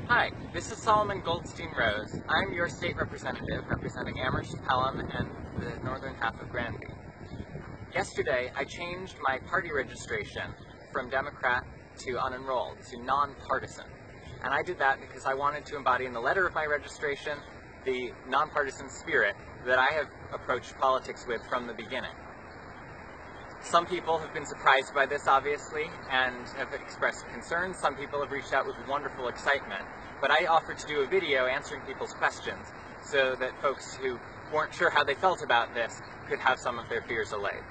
Hi, this is Solomon-Goldstein-Rose. I'm your state representative representing Amherst, Pelham, and the northern half of Granby. Yesterday, I changed my party registration from Democrat to unenrolled, to nonpartisan. And I did that because I wanted to embody in the letter of my registration the nonpartisan spirit that I have approached politics with from the beginning. Some people have been surprised by this, obviously, and have expressed concerns. Some people have reached out with wonderful excitement. But I offered to do a video answering people's questions so that folks who weren't sure how they felt about this could have some of their fears allayed.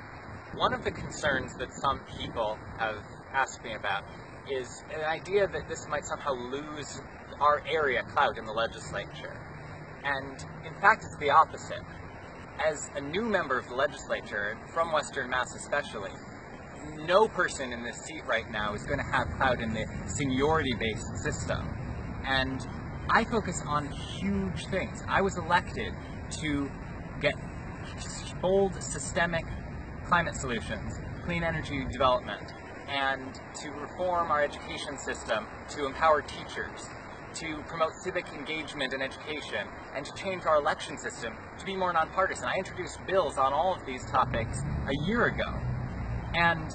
One of the concerns that some people have asked me about is an idea that this might somehow lose our area clout in the legislature. And in fact, it's the opposite. As a new member of the legislature, from Western Mass especially, no person in this seat right now is going to have clout in the seniority-based system. And I focus on huge things. I was elected to get bold, systemic climate solutions, clean energy development, and to reform our education system, to empower teachers, to promote civic engagement and education, and to change our election system to be more nonpartisan. I introduced bills on all of these topics a year ago, and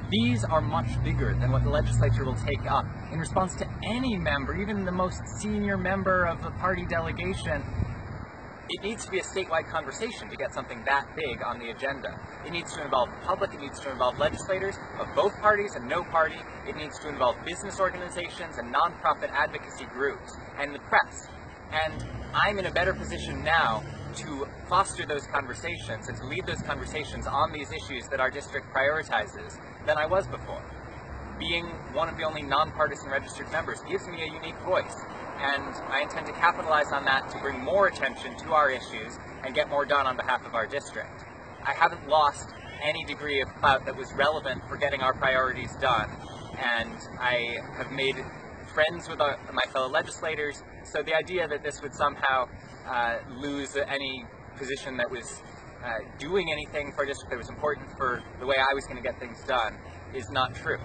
these are much bigger than what the legislature will take up. In response to any member, even the most senior member of the party delegation, it needs to be a statewide conversation to get something that big on the agenda. It needs to involve the public, it needs to involve legislators of both parties and no party, it needs to involve business organizations and nonprofit advocacy groups, and the press. And I'm in a better position now to foster those conversations and to lead those conversations on these issues that our district prioritizes than I was before. Being one of the only nonpartisan registered members gives me a unique voice, and I intend to capitalize on that to bring more attention to our issues and get more done on behalf of our district. I haven't lost any degree of clout that was relevant for getting our priorities done, and I have made friends with my fellow legislators, so the idea that this would somehow lose any position that was doing anything for a district that was important for the way I was going to get things done is not true.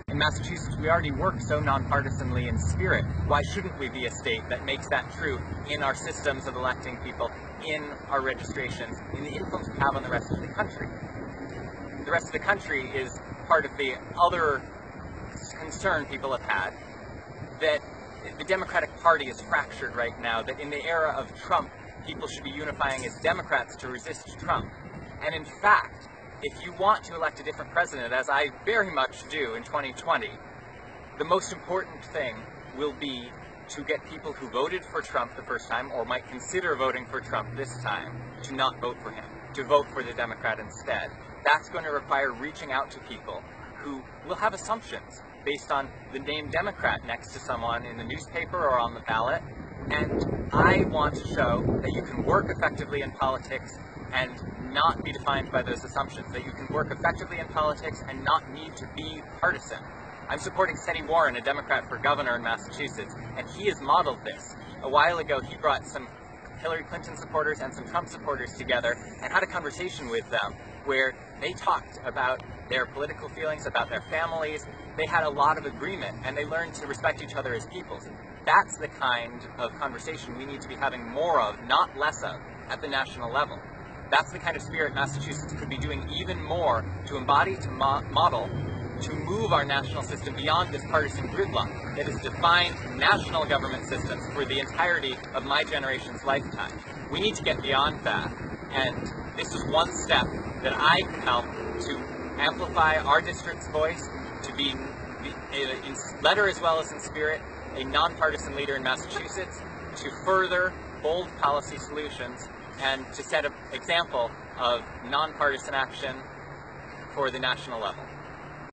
In Massachusetts, we already work so nonpartisanly in spirit. Why shouldn't we be a state that makes that true in our systems of electing people, in our registrations, in the influence we have on the rest of the country? The rest of the country is part of the other concern people have had, that the Democratic Party is fractured right now, that in the era of Trump, people should be unifying as Democrats to resist Trump. And in fact, if you want to elect a different president, as I very much do in 2020, the most important thing will be to get people who voted for Trump the first time, or might consider voting for Trump this time, to not vote for him, to vote for the Democrat instead. That's going to require reaching out to people who will have assumptions based on the name Democrat next to someone in the newspaper or on the ballot. And I want to show that you can work effectively in politics and not be defined by those assumptions, that you can work effectively in politics and not need to be partisan. I'm supporting Steny Warren, a Democrat for governor in Massachusetts, and he has modeled this. A while ago, he brought some Hillary Clinton supporters and some Trump supporters together and had a conversation with them where they talked about their political feelings, about their families. They had a lot of agreement, and they learned to respect each other as peoples. That's the kind of conversation we need to be having more of, not less of, at the national level. That's the kind of spirit Massachusetts could be doing even more to embody, to model, to move our national system beyond this partisan gridlock that has defined national government systems for the entirety of my generation's lifetime. We need to get beyond that, and this is one step that I can help to amplify our district's voice, to be, in letter as well as in spirit, a nonpartisan leader in Massachusetts, to further bold policy solutions, and to set an example of nonpartisan action for the national level.